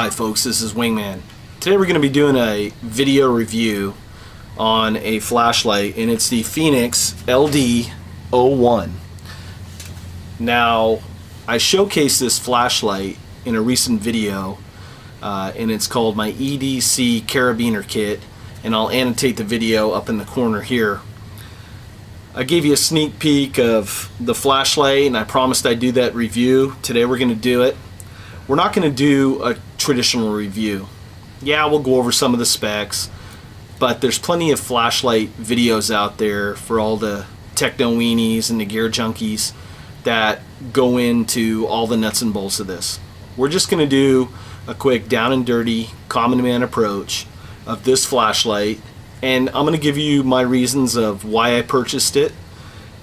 Hi folks, this is Wingman. Today we're going to be doing a video review on a flashlight, and it's the Fenix LD01. Now, I showcased this flashlight in a recent video, and it's called my EDC Carabiner Kit, and I'll annotate the video up in the corner here. I gave you a sneak peek of the flashlight, and I promised I'd do that review. Today we're going to do it. We're not going to do a traditional review. Yeah, we'll go over some of the specs, but there's plenty of flashlight videos out there for all the techno weenies and the gear junkies that go into all the nuts and bolts of this. We're just going to do a quick down and dirty common man approach of this flashlight, and I'm going to give you my reasons of why I purchased it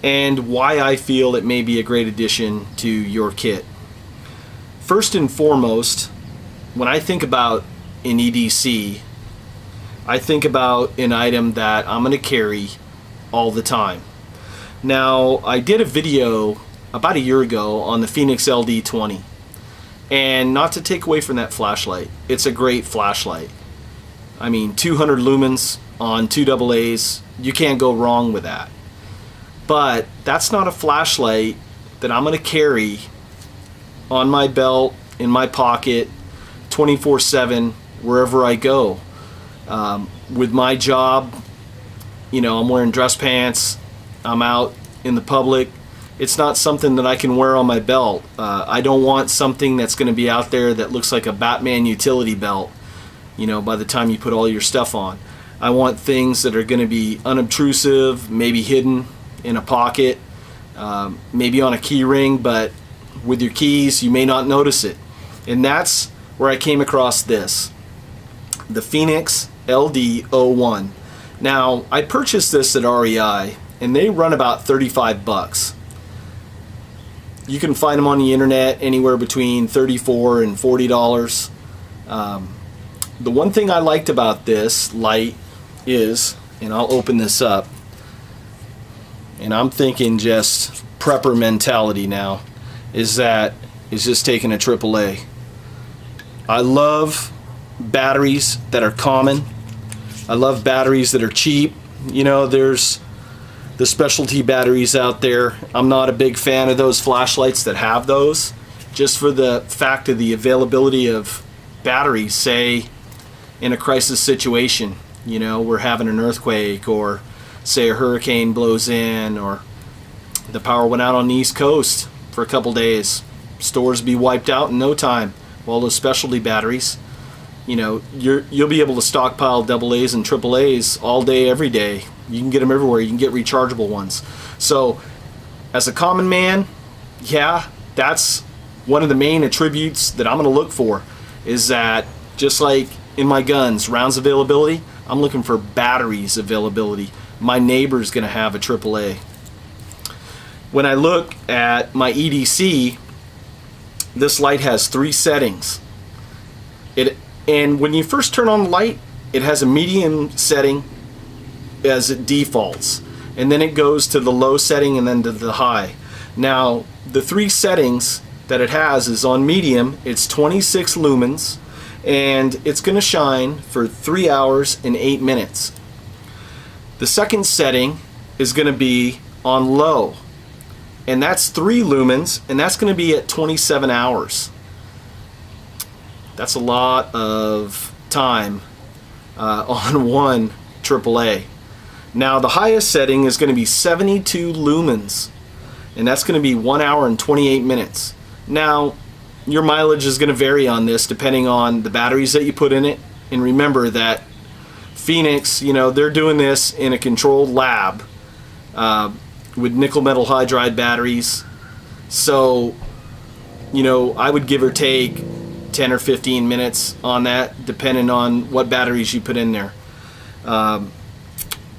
and why I feel it may be a great addition to your kit. First and foremost, when I think about an EDC, I think about an item that I'm going to carry all the time. Now, I did a video about a year ago on the Fenix LD01, and not to take away from that flashlight, it's a great flashlight. I mean, 200 lumens on 2 AA's, you can't go wrong with that. But that's not a flashlight that I'm going to carry on my belt, in my pocket, 24/7, wherever I go. With my job, you know, I'm wearing dress pants, I'm out in the public. It's not something that I can wear on my belt. I don't want something that's going to be out there that looks like a Batman utility belt, you know, by the time you put all your stuff on. I want things that are going to be unobtrusive, maybe hidden in a pocket, maybe on a key ring, but with your keys you may not notice it. And that's where I came across this, the Fenix LD01. Now, I purchased this at REI, and they run about 35 bucks. You can find them on the internet anywhere between $34 and $40. The one thing I liked about this light is, and I'll open this up, and I'm thinking just prepper mentality now, is that it's just taking a AAA. I love batteries that are common. I love batteries that are cheap. You know, there's the specialty batteries out there. I'm not a big fan of those flashlights that have those, just for the fact of the availability of batteries, say in a crisis situation. You know, we're having an earthquake, or say a hurricane blows in, or the power went out on the East Coast for a couple days. Stores be wiped out in no time. Well, those specialty batteries, you know, you'll be able to stockpile AA's and AAA's all day, every day. You can get them everywhere. You can get rechargeable ones. So, as a common man, yeah, that's one of the main attributes that I'm going to look for, is that just like in my guns, rounds availability, I'm looking for batteries availability. My neighbor's going to have a AAA. When I look at my EDC, this light has 3 settings. And when you first turn on the light, it has a medium setting as it defaults, and then it goes to the low setting and then to the high. Now, the 3 settings that it has is on medium, it's 26 lumens, and it's going to shine for 3 hours and 8 minutes. The second setting is going to be on low, and that's 3 lumens, and that's going to be at 27 hours. That's a lot of time on one AAA. Now, the highest setting is going to be 72 lumens, and that's going to be 1 hour and 28 minutes. Now, your mileage is going to vary on this depending on the batteries that you put in it. And remember that Fenix, you know, they're doing this in a controlled lab with nickel metal hydride batteries. So, you know, I would give or take 10 or 15 minutes on that, depending on what batteries you put in there.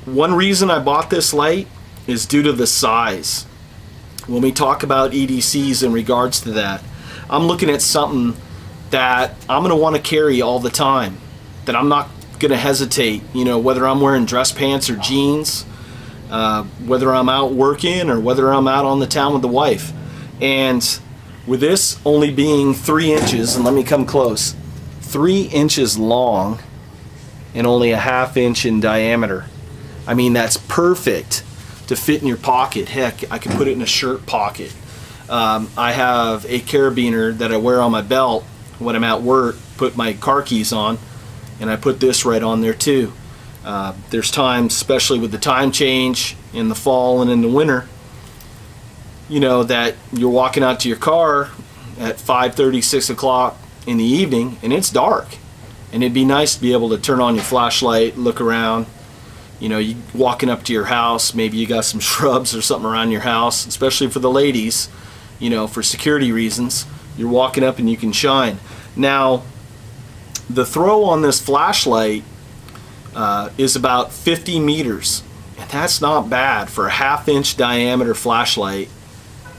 One reason I bought this light is due to the size. When we talk about EDCs in regards to that, I'm looking at something that I'm going to want to carry all the time, that I'm not going to hesitate, you know, whether I'm wearing dress pants or jeans, whether I'm out working or whether I'm out on the town with the wife. And with this only being 3 inches, and let me come close, 3 inches long and only a 1/2 inch in diameter. I mean, that's perfect to fit in your pocket. Heck, I can put it in a shirt pocket. I have a carabiner that I wear on my belt when I'm at work, put my car keys on, and I put this right on there too. There's times, especially with the time change in the fall and in the winter, you know, that you're walking out to your car at 5:30, 6 o'clock in the evening and it's dark. And it'd be nice to be able to turn on your flashlight, look around. You know, you walking up to your house, maybe you got some shrubs or something around your house, especially for the ladies, you know, for security reasons. You're walking up and you can shine. Now, the throw on this flashlight is about 50 meters. And that's not bad for a 1/2 inch diameter flashlight,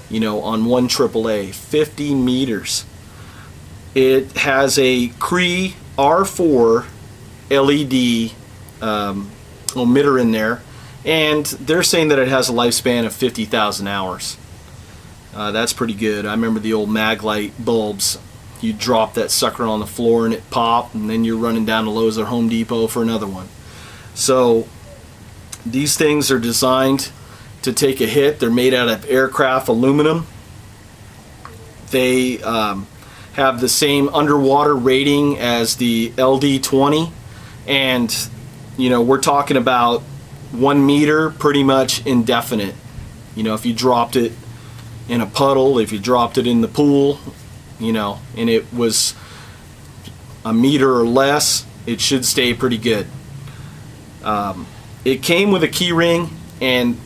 you know, on one AAA. 50 meters. It has a Cree R4 LED emitter in there, and they're saying that it has a lifespan of 50,000 hours. That's pretty good. I remember the old Maglite bulbs. You drop that sucker on the floor and it popped, and then you're running down to Lowe's or Home Depot for another one. So these things are designed to take a hit. They're made out of aircraft aluminum. They have the same underwater rating as the LD20, and you know, we're talking about 1 meter, pretty much indefinite. You know, if you dropped it in a puddle, if you dropped it in the pool, you know, and it was a meter or less, it should stay pretty good. It came with a key ring, and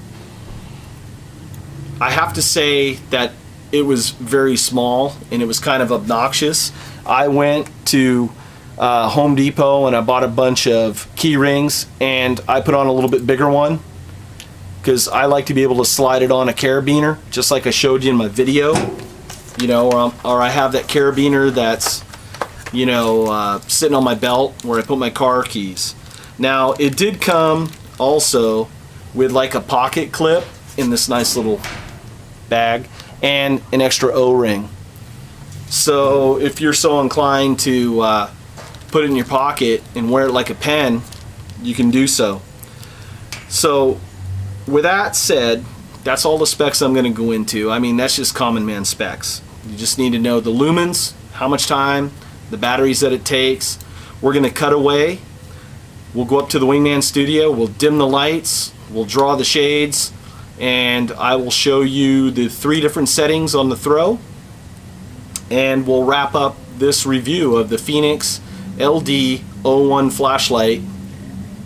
I have to say that it was very small and it was kind of obnoxious. I went to Home Depot and I bought a bunch of key rings, and I put on a little bit bigger one because I like to be able to slide it on a carabiner, just like I showed you in my video. You know, or I have that carabiner that's, you know, sitting on my belt where I put my car keys. Now, it did come also with like a pocket clip in this nice little bag and an extra O-ring. So if you're so inclined to put it in your pocket and wear it like a pen, you can do so. So with that said, that's all the specs I'm going to go into. I mean, that's just common man specs. You just need to know the lumens, how much time, the batteries that it takes. We're going to cut away. We'll go up to the Wingman studio, we'll dim the lights, we'll draw the shades, and I will show you the 3 different settings on the throw, and we'll wrap up this review of the Fenix LD01 flashlight.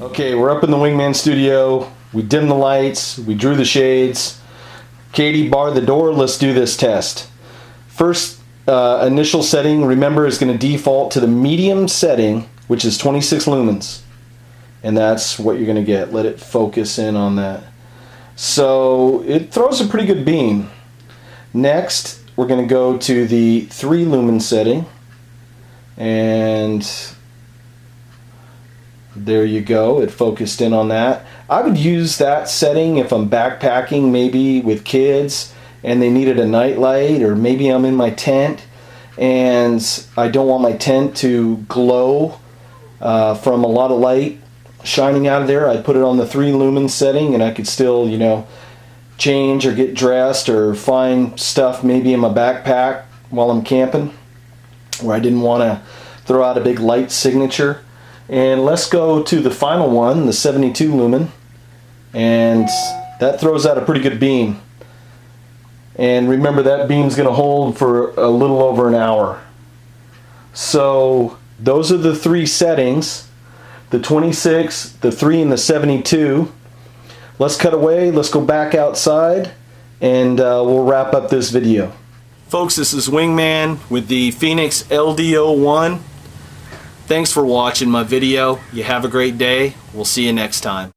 Okay, we're up in the Wingman studio. We dimmed the lights, we drew the shades. Katie barred the door. Let's do this test. First initial setting, remember, is going to default to the medium setting, which is 26 lumens. And that's what you're going to get. Let it focus in on that. So it throws a pretty good beam. Next, we're going to go to the 3 lumen setting. And there you go. It focused in on that. I would use that setting if I'm backpacking, maybe with kids, and they needed a night light, or maybe I'm in my tent and I don't want my tent to glow from a lot of light shining out of there. I'd put it on the 3 lumen setting, and I could still, you know, change or get dressed or find stuff maybe in my backpack while I'm camping where I didn't want to throw out a big light signature. And let's go to the final one, the 72 lumen, and that throws out a pretty good beam. And remember, that beam's going to hold for a little over an hour. So those are the 3 settings, the 26, the 3, and the 72. Let's cut away, let's go back outside, and we'll wrap up this video. Folks, this is Wingman with the Fenix LD01. Thanks for watching my video. You have a great day. We'll see you next time.